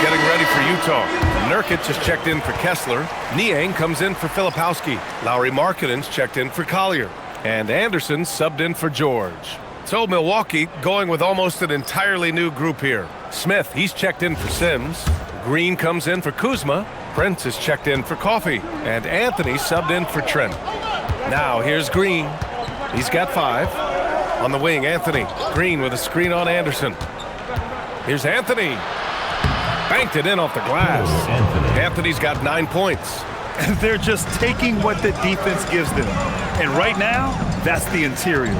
Getting ready for Utah. Nurkic has checked in for Kessler. Niang comes in for Filipowski. Lauri Markkanen's checked in for Collier. And Anderson subbed in for George. So Milwaukee going with almost an entirely new group here. Smith, he's checked in for Sims. Green comes in for Kuzma. Prince is checked in for Coffey. And Anthony subbed in for Trent. Now here's Green. He's got 5. On the wing, Anthony. Green with a screen on Anderson. Here's Anthony. Banked it in off the glass. Anthony's got 9 points. And they're just taking what the defense gives them. And right now, that's the interior.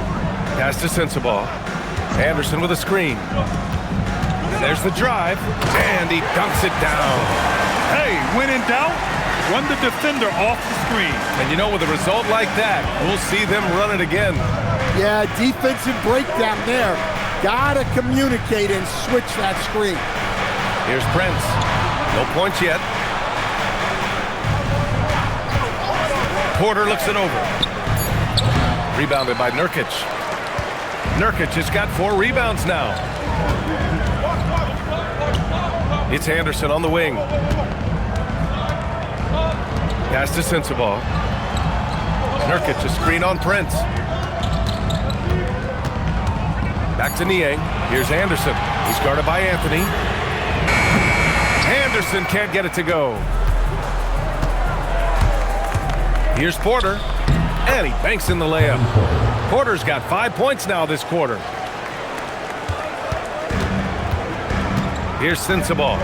Pass to Sensabaugh. Anderson with a screen. There's the drive, and he dunks it down. Hey, when in doubt, run the defender off the screen. And you know, with a result like that, we'll see them run it again. Yeah, defensive breakdown there. Gotta communicate and switch that screen. Here's Prince. No points yet. Porter looks it over. Rebounded by Nurkic. Nurkic has got 4 rebounds now. It's Anderson on the wing. Pass to Sensabaugh. Nurkic, a screen on Prince. Back to Niang. Here's Anderson. He's guarded by Anthony. Anderson can't get it to go. Here's Porter, and he banks in the layup. Porter's got 5 points now this quarter. Here's Sensabaugh.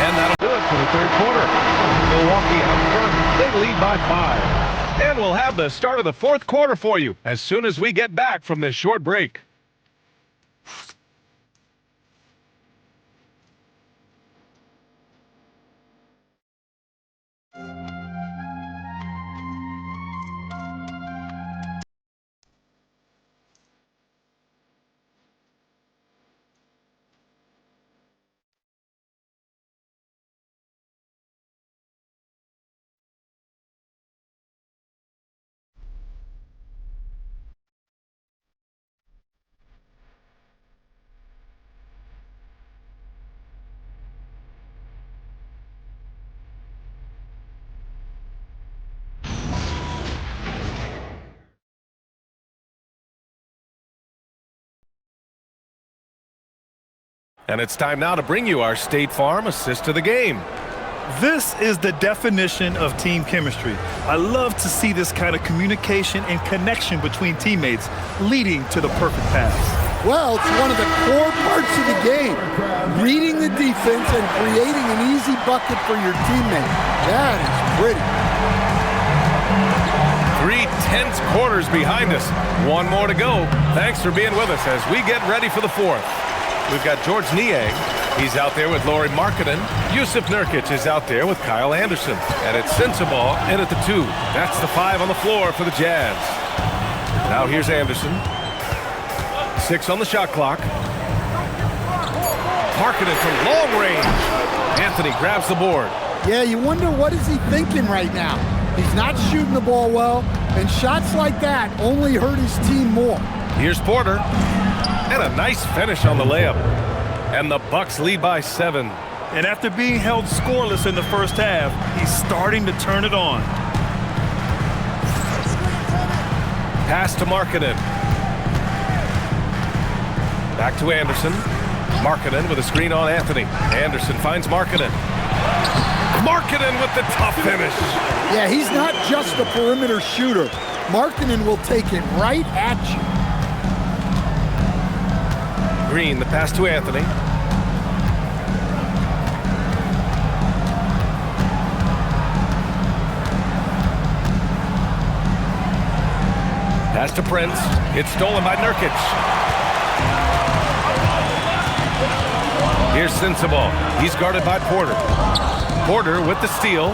And that'll do it for the third quarter. Milwaukee out front. They lead by 5. And we'll have the start of the fourth quarter for you as soon as we get back from this short break. And it's time now to bring you our State Farm assist of the game. This is the definition of team chemistry. I love to see this kind of communication and connection between teammates leading to the perfect pass. Well, it's one of the core parts of the game. Reading the defense and creating an easy bucket for your teammate. That is pretty. 3 tense quarters behind us. 1 more to go. Thanks for being with us as we get ready for the fourth. We've got George Niang. He's out there with Lauri Markkanen. Jusuf Nurkic is out there with Kyle Anderson. And it's Sensabaugh in at the 2. That's the 5 on the floor for the Jazz. Now here's Anderson. 6 on the shot clock. Markkanen from long range. Anthony grabs the board. Yeah, you wonder what is he thinking right now. He's not shooting the ball well, and shots like that only hurt his team more. Here's Porter, and a nice finish on the layup. And the Bucks lead by 7. And after being held scoreless in the first half, he's starting to turn it on. Pass to Markkanen. Back to Anderson. Markkanen with a screen on Anthony. Anderson finds Markkanen. Markkanen with the tough finish. Yeah, he's not just a perimeter shooter. Markkanen will take it right at you. Green, the pass to Anthony. Pass to Prince. It's stolen by Nurkic. Here's Sensabaugh. He's guarded by Porter. Porter with the steal.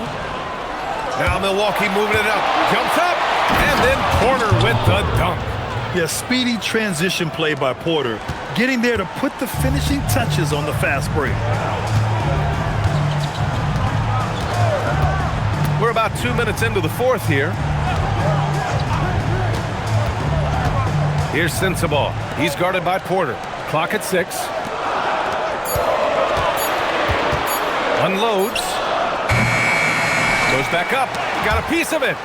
Now Milwaukee moving it up. Jumps up. And then Porter with the dunk. Yeah, speedy transition play by Porter. Getting there to put the finishing touches on the fast break. We're about 2 minutes into the fourth here. Here's Sensabaugh. He's guarded by Porter. Clock at 6. Unloads. Goes back up. Got a piece of it.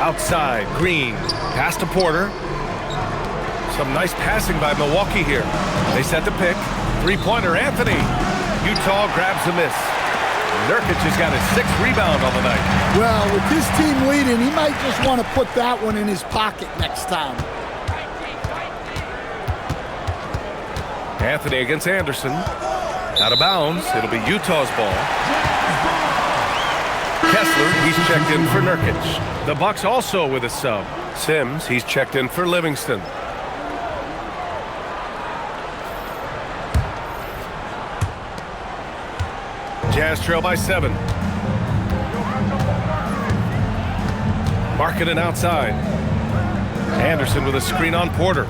Outside, Green. Pass to Porter. Some nice passing by Milwaukee here. They set the pick. Three-pointer, Anthony. Utah grabs the miss. Nurkic has got his 6th rebound on the night. Well, with his team leading, he might just want to put that one in his pocket next time. Anthony against Anderson. Out of bounds. It'll be Utah's ball. Kessler, he's checked in for Nurkic. The Bucks also with a sub. Sims, he's checked in for Livingston. Jazz trail by 7. Markkanen outside. Anderson with a screen on Porter.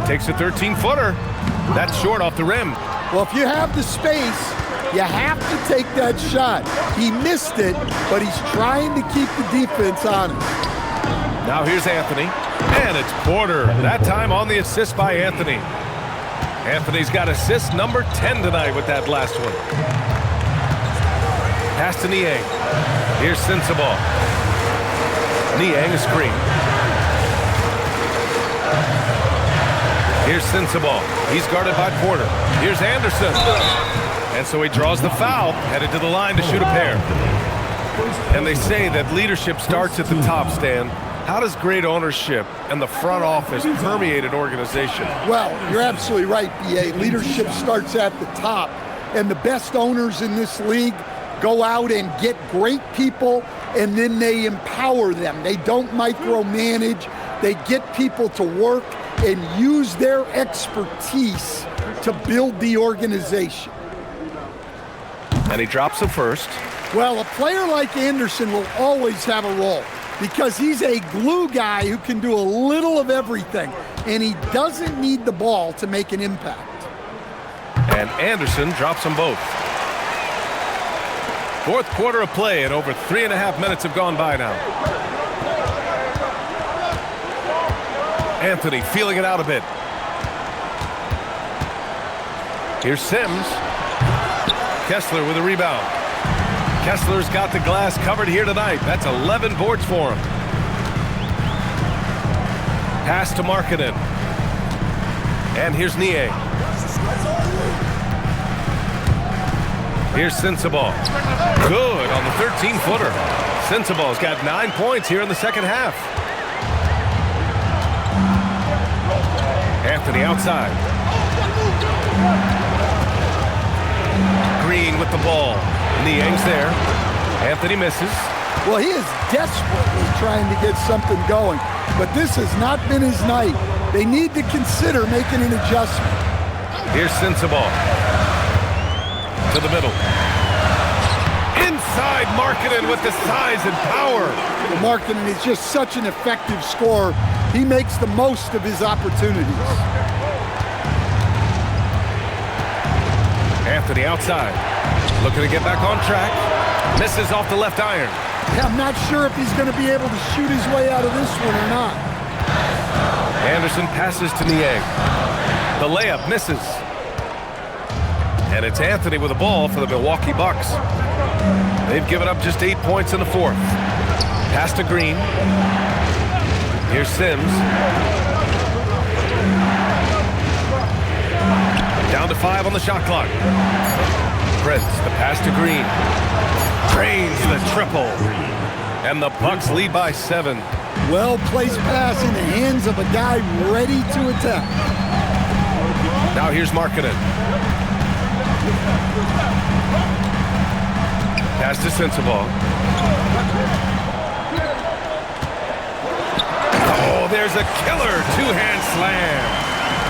Takes a 13-footer. That's short off the rim. Well, if you have the space, you have to take that shot. He missed it, but he's trying to keep the defense on him. Now here's Anthony, and it's Porter. That time on the assist by Anthony. Anthony's got assist number 10 tonight with that last one. Pass to Niang. Here's Sensabaugh. Niang, a screen. Here's Sensabaugh. He's guarded by Porter. Here's Anderson. And so he draws the foul, headed to the line to shoot a pair. And they say that leadership starts at the top, Stan. How does great ownership and the front office permeate an organization? Well, you're absolutely right, B.A. Leadership starts at the top. And the best owners in this league go out and get great people, and then they empower them. They don't micromanage. They get people to work and use their expertise to build the organization. And he drops the first. Well, a player like Anderson will always have a role because he's a glue guy who can do a little of everything, and he doesn't need the ball to make an impact. And Anderson drops them both. Fourth quarter of play, and over 3.5 minutes have gone by now. Anthony feeling it out a bit. Here's Sims. Kessler with a rebound. Kessler's got the glass covered here tonight. That's 11 boards for him. Pass to Markkanen. And here's Niang. Here's Sensabaugh. Good on the 13-footer. Sensabaugh's got 9 points here in the second half. Anthony outside. Green with the ball. Niang's there. Anthony misses. Well, he is desperately trying to get something going, but this has not been his night. They need to consider making an adjustment. Here's Sensabaugh. To the middle. Inside Markkanen with the size and power. Well, Markkanen is just such an effective scorer. He makes the most of his opportunities. Anthony outside. Looking to get back on track. Misses off the left iron. Yeah, I'm not sure if he's going to be able to shoot his way out of this one or not. Anderson passes to Niang. The layup misses. And it's Anthony with the ball for the Milwaukee Bucks. They've given up just 8 points in the fourth. Pass to Green. Here's Sims. Down to 5 on the shot clock. Prince, the pass to Green. Drains the triple. And the Bucks lead by 7. Well-placed pass in the hands of a guy ready to attack. Now here's Markkanen. Pass to Sensabaugh. Oh, there's a killer two-hand slam.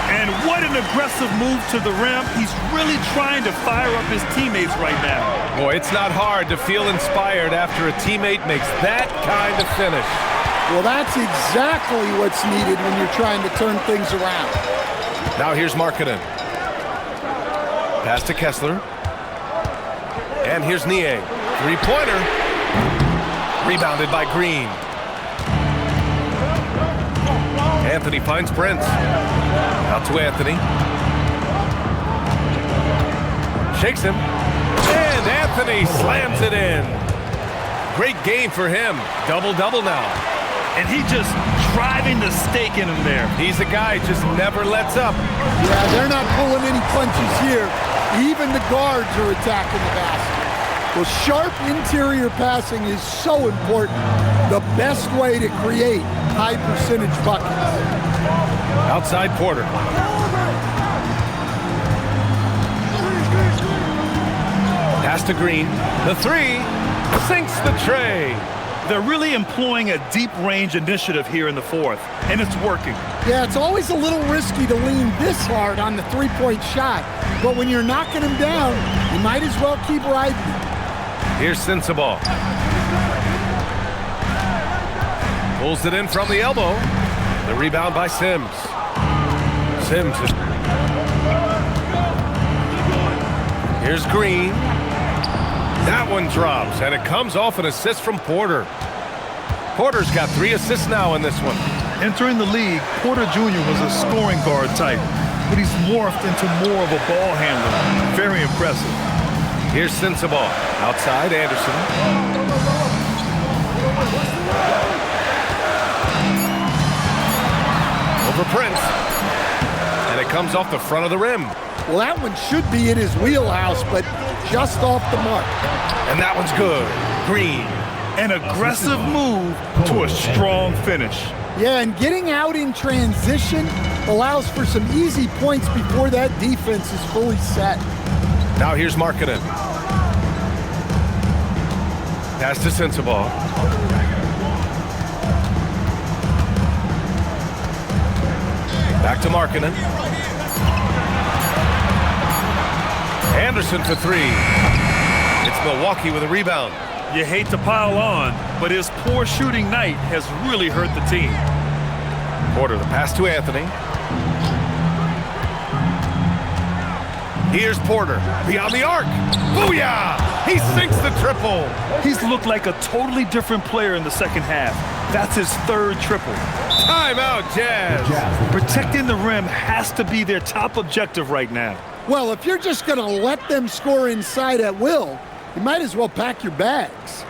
And what an aggressive move to the rim. He's really trying to fire up his teammates right now. Boy, it's not hard to feel inspired after a teammate makes that kind of finish. Well, that's exactly what's needed when you're trying to turn things around. Now here's Markkanen. Pass to Kessler. And here's Niang. Three-pointer. Rebounded by Green. Anthony finds Prince. Out to Anthony. Shakes him. And Anthony slams it in. Great game for him. Double-double now. And he just driving the stake in him there. He's a guy who just never lets up. Yeah, they're not pulling any punches here. Even the guards are attacking the basket. Well, sharp interior passing is so important. The best way to create high-percentage buckets. Outside Porter. Pass to Green. The three sinks the tray. They're really employing a deep range initiative here in the fourth, and it's working. Yeah, it's always a little risky to lean this hard on the three-point shot, but when you're knocking him down, you might as well keep riding him. Here's Sensabaugh. Pulls it in from the elbow. The rebound by Sims. Sims. Here's Green. That one drops, and it comes off an assist from Porter. Porter's got 3 assists now in this one. Entering the league, Porter Jr. was a scoring guard type, but he's morphed into more of a ball handler. Very impressive. Here's Sensabaugh. Outside, Anderson. Over Prince. And it comes off the front of the rim. Well, that one should be in his wheelhouse, but just off the mark. And that one's good. Green. An aggressive move to a strong finish. Yeah, and getting out in transition allows for some easy points before that defense is fully set. Now here's Markkanen. Pass to Sensabaugh. Back to Markkanen. Anderson for 3. It's Milwaukee with a rebound. You hate to pile on, but his poor shooting night has really hurt the team. Porter, the pass to Anthony. Here's Porter, beyond the arc. Booyah! He sinks the triple. He's looked like a totally different player in the second half. That's his 3rd triple. Timeout, Jazz. Protecting the rim has to be their top objective right now. Well, if you're just going to let them score inside at will, you might as well pack your bags.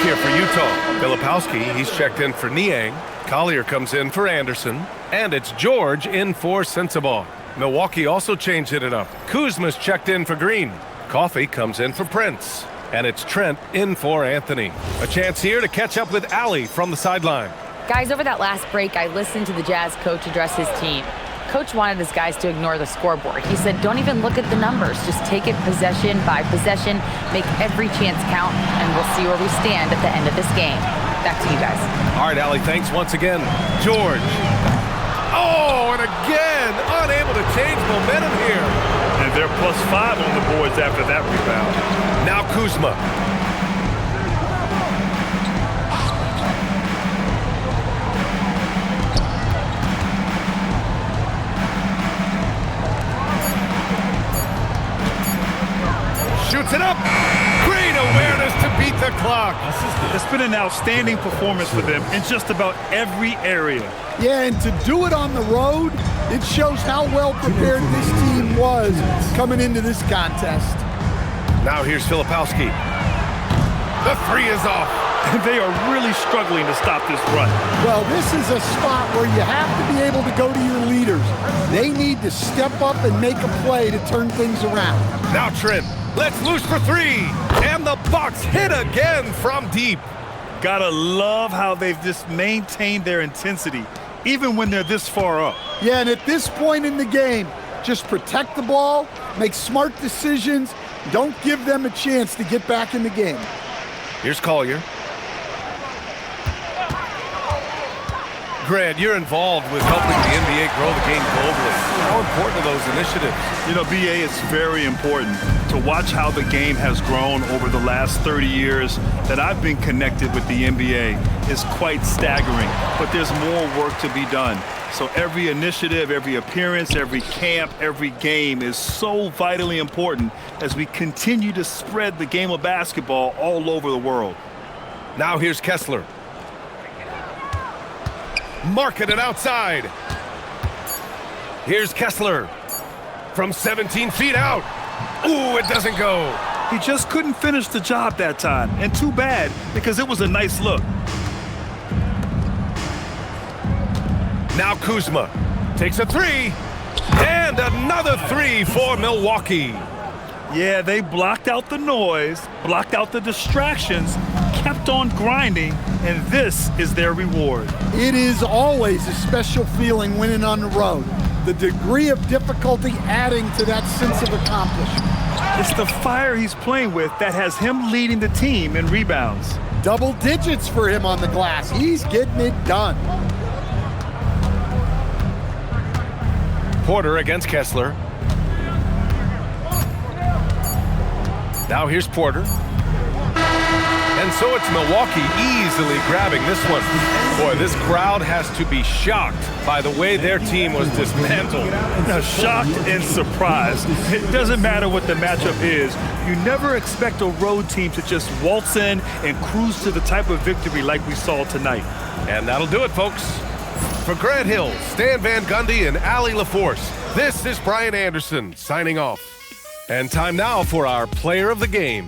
here for Utah. Filipowski, he's checked in for Niang. Collier comes in for Anderson. And it's George in for Sensabaugh. Milwaukee also changed it up. Kuzma's checked in for Green. Coffee comes in for Prince. And it's Trent in for Anthony. A chance here to catch up with Allie from the sideline. Guys, over that last break, I listened to the Jazz coach address his team. Coach wanted his guys to ignore the scoreboard. He said, don't even look at the numbers. Just take it possession by possession, make every chance count, and we'll see where we stand at the end of this game. Back to you guys. All right, Allie, thanks once again. George. Oh, and again, unable to change momentum here. And they're +5 on the boards after that rebound. Now Kuzma. Shoots it up. Great awareness to beat the clock. It's been an outstanding performance for them in just about every area. Yeah, and to do it on the road, it shows how well prepared this team was coming into this contest. Now here's Filipowski. The three is off. They are really struggling to stop this run. Well, this is a spot where you have to be able to go to your leaders. They need to step up and make a play to turn things around. Now Trent. Let's loose for three. And the Bucks hit again from deep. Gotta love how they've just maintained their intensity, even when they're this far up. Yeah, and at this point in the game, just protect the ball, make smart decisions, don't give them a chance to get back in the game. Here's Collier. Grant, you're involved with helping the NBA grow the game globally. How important are those initiatives? You know, BA, it's very important to watch how the game has grown over the last 30 years that I've been connected with the NBA is quite staggering, but there's more work to be done. So every initiative, every appearance, every camp, every game is so vitally important as we continue to spread the game of basketball all over the world. Now here's Kessler. Marking it outside. Here's Kessler from 17 feet out. Ooh, it doesn't go. He just couldn't finish the job that time, and too bad because it was a nice look. Now Kuzma takes a three, and another three for Milwaukee. Yeah, they blocked out the noise, blocked out the distractions, kept on grinding, and this is their reward. It is always a special feeling winning on the road. The degree of difficulty adding to that sense of accomplishment. It's the fire he's playing with that has him leading the team in rebounds. Double digits for him on the glass. He's getting it done. Porter against Kessler. Now here's Porter. And so it's Milwaukee easily grabbing this one. Boy, this crowd has to be shocked by the way their team was dismantled. Now, shocked and surprised. It doesn't matter what the matchup is. You never expect a road team to just waltz in and cruise to the type of victory like we saw tonight. And that'll do it, folks. For Grant Hill, Stan Van Gundy, and Allie LaForce, this is Brian Anderson signing off. And time now for our player of the game.